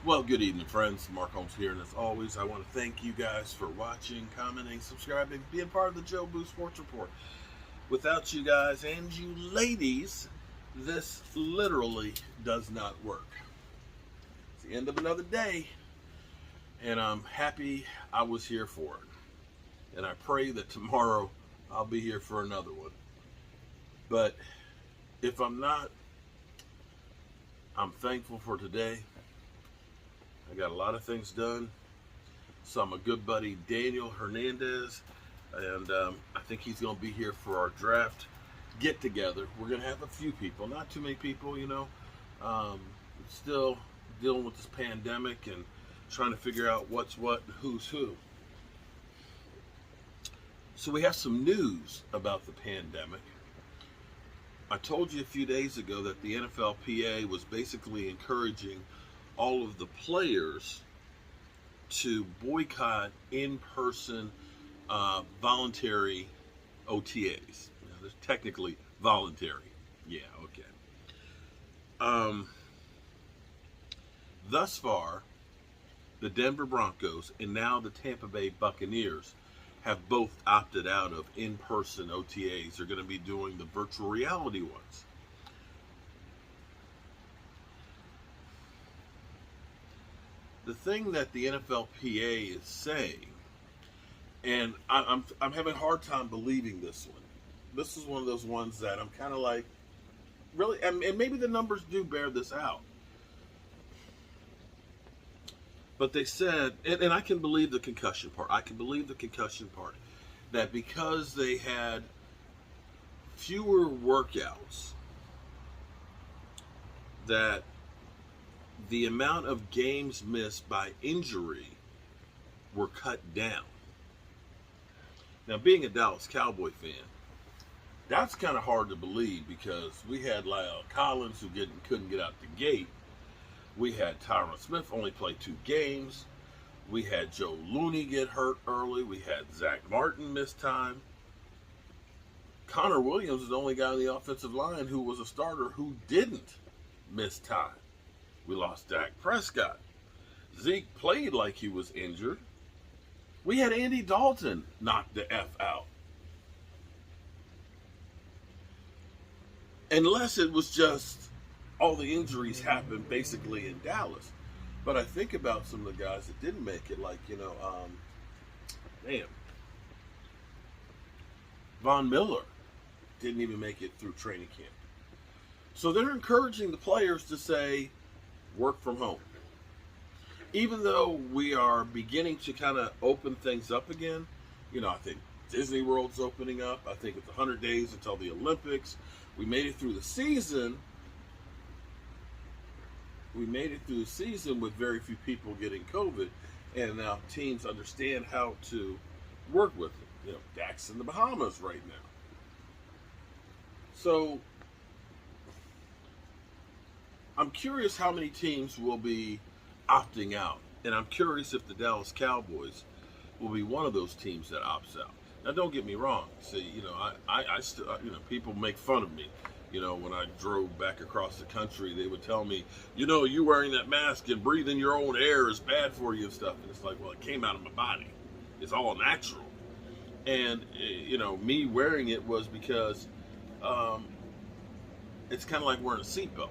Well, good evening, friends. Mark Holmes here, and as always, I want to thank you guys for watching, commenting, subscribing, being part of the Jobu Sports Report. Without you guys and you ladies, this literally does not work. It's the end of another day, and I'm happy I was here for it. And I pray that tomorrow I'll be here for another one. But if I'm not, I'm thankful for today. I got a lot of things done. So my good buddy Daniel Hernandez, and I think he's going to be here for our draft get together. We're going to have a few people, not too many people, still dealing with this pandemic and trying to figure out what's what and who's who. So we have some news about the pandemic. I told you a few days ago that the NFLPA was basically encouraging all of the players to boycott in-person voluntary OTAs. They're technically voluntary. Yeah, okay. Thus far, the Denver Broncos and now the Tampa Bay Buccaneers have both opted out of in-person OTAs. They're going to be doing the virtual reality ones. The thing that the NFLPA is saying, and I'm having a hard time believing this one. This is one of those ones that I'm kind of like, really, and maybe the numbers do bear this out. But they said, and I can believe the concussion part. I can believe the concussion part. That because they had fewer workouts, that the amount of games missed by injury were cut down. Now, being a Dallas Cowboy fan, that's kind of hard to believe because we had Lyle Collins who couldn't get out the gate. We had Tyron Smith only play 2 games. We had Joe Looney get hurt early. We had Zach Martin miss time. Connor Williams is the only guy on the offensive line who was a starter who didn't miss time. We lost Dak Prescott. Zeke played like he was injured. We had Andy Dalton knock the F out. Unless it was just all the injuries happened basically in Dallas. But I think about some of the guys that didn't make it, like, Von Miller didn't even make it through training camp. So they're encouraging the players to say, work from home. Even though we are beginning to kind of open things up again, I think Disney World's opening up. I think it's 100 days until the Olympics. We made it through the season. With very few people getting COVID, and now teams understand how to work with it. Dak's in the Bahamas right now. So I'm curious how many teams will be opting out, and I'm curious if the Dallas Cowboys will be one of those teams that opts out. Now, don't get me wrong. See, I still, people make fun of me. When I drove back across the country, they would tell me, you wearing that mask and breathing your own air is bad for you and stuff. And it's like, well, it came out of my body. It's all natural. And, me wearing it was because it's kind of like wearing a seatbelt.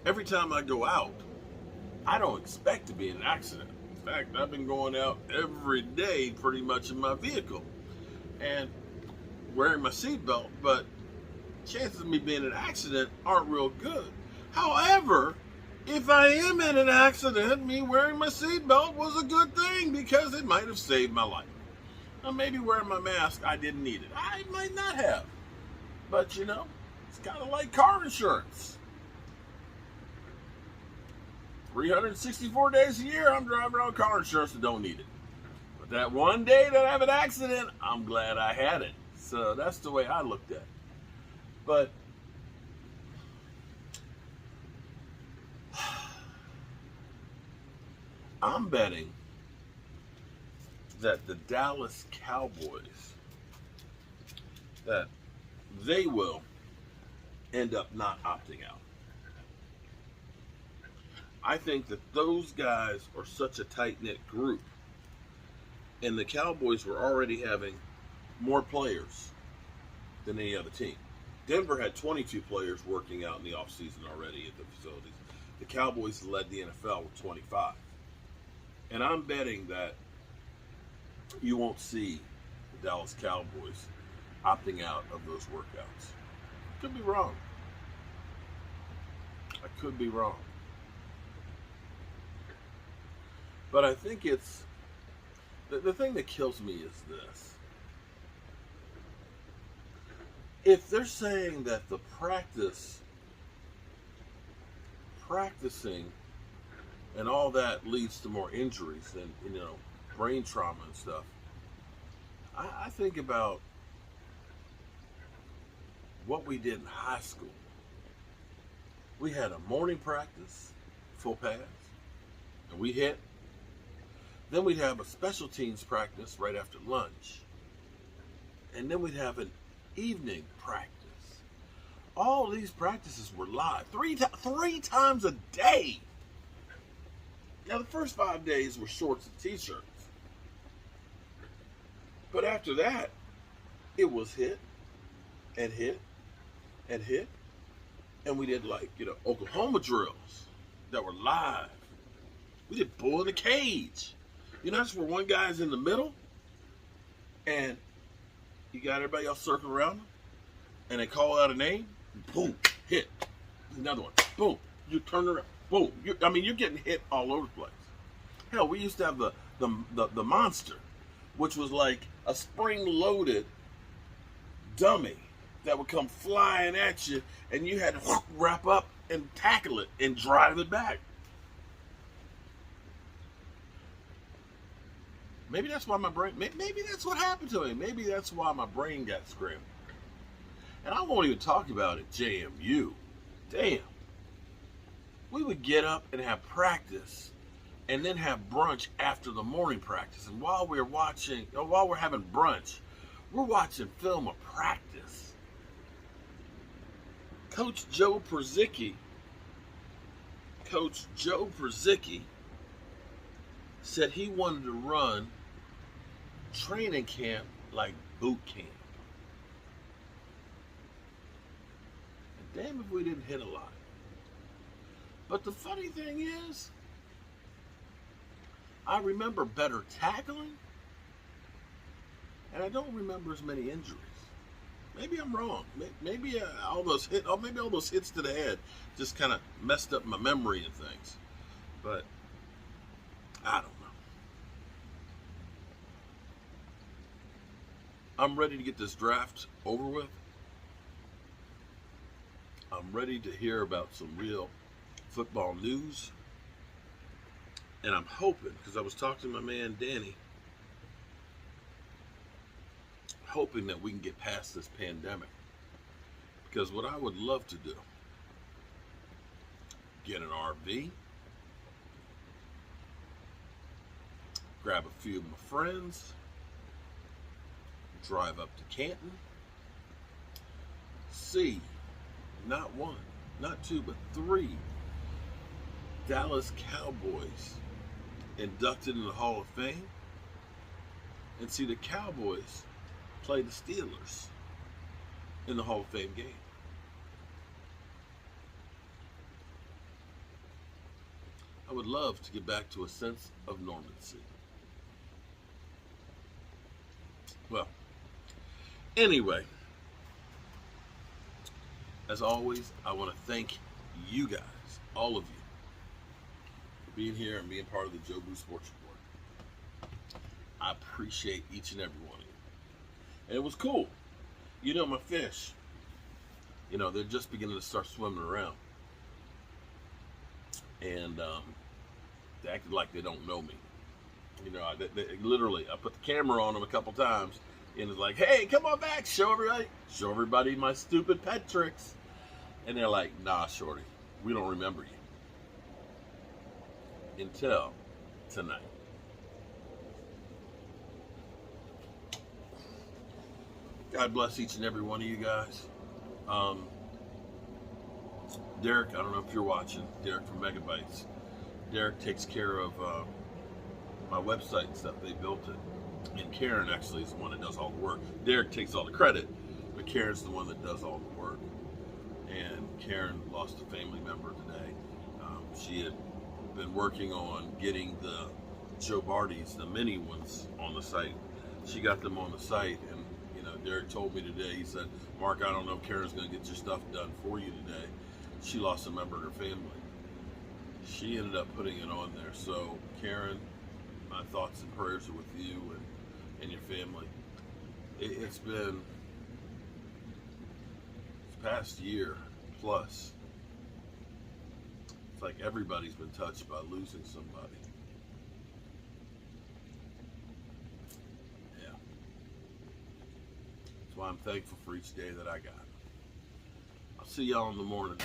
Every time I go out, I don't expect to be in an accident. In fact, I've been going out every day pretty much in my vehicle and wearing my seatbelt, but chances of me being in an accident aren't real good. However, if I am in an accident, me wearing my seatbelt was a good thing because it might have saved my life. Now, maybe wearing my mask, I didn't need it. I might not have. But, it's kind of like car insurance. 364 days a year, I'm driving around car insurance and don't need it. But that one day that I have an accident, I'm glad I had it. So that's the way I looked at it. But I'm betting that the Dallas Cowboys, that they will end up not opting out. I think that those guys are such a tight-knit group. And the Cowboys were already having more players than any other team. Denver had 22 players working out in the offseason already at the facilities. The Cowboys led the NFL with 25. And I'm betting that you won't see the Dallas Cowboys opting out of those workouts. Could be wrong. I could be wrong. But I think it's the thing that kills me is this. If they're saying that the practicing and all that leads to more injuries and, brain trauma and stuff, I think about what we did in high school. We had a morning practice, full pads, and we hit. Then we'd have a special teams practice right after lunch. And then we'd have an evening practice. All these practices were live, three times a day. Now, the first 5 days were shorts and t-shirts. But after that, it was hit and hit and hit. And we did Oklahoma drills that were live. We did bull in a cage. That's where one guy's in the middle and you got everybody else circling around him and they call out a name, boom, hit. Another one, boom, you turn around, boom. You're getting hit all over the place. Hell, we used to have the monster, which was like a spring-loaded dummy that would come flying at you and you had to wrap up and tackle it and drive it back. Maybe that's why maybe that's what happened to me. Maybe that's why my brain got scrambled. And I won't even talk about it, JMU. Damn. We would get up and have practice and then have brunch after the morning practice. And while we're having brunch, we're watching film of practice. Coach Joe Przicki said he wanted to run training camp like boot camp. And damn if we didn't hit a lot. But the funny thing is, I remember better tackling, and I don't remember as many injuries. Maybe I'm wrong. Maybe all those hits to the head just kind of messed up my memory and things. But I don't know. I'm ready to get this draft over with. I'm ready to hear about some real football news. And I'm hoping, because I was talking to my man Danny, hoping that we can get past this pandemic. Because what I would love to do, get an RV, grab a few of my friends, drive up to Canton, see not one, not two, but 3 Dallas Cowboys inducted in the Hall of Fame, and see the Cowboys play the Steelers in the Hall of Fame game. I would love to get back to a sense of normalcy. Well, anyway, as always, I want to thank you guys, all of you, for being here and being part of the Jobu Sports Report. I appreciate each and every one of you. And it was cool. My fish, they're just beginning to start swimming around. And they acted like they don't know me. Literally, I put the camera on them a couple times, and it's like, hey, come on back, show everybody my stupid pet tricks. And they're like, nah, shorty, we don't remember you. Until tonight. God bless each and every one of you guys. Derek, I don't know if you're watching, Derek from Megabytes. Derek takes care of my website and stuff. They built it. And Karen actually is the one that does all the work. Derek takes all the credit, but Karen's the one that does all the work. And Karen lost a family member today. She had been working on getting the Joe Barty's, the mini ones, on the site. She got them on the site, and Derek told me today, he said, Mark, I don't know if Karen's going to get your stuff done for you today. She lost a member of her family. She ended up putting it on there. So, Karen, my thoughts and prayers are with you and your family. It's been this past year plus. It's like everybody's been touched by losing somebody. Yeah. That's why I'm thankful for each day that I got. I'll see y'all in the morning.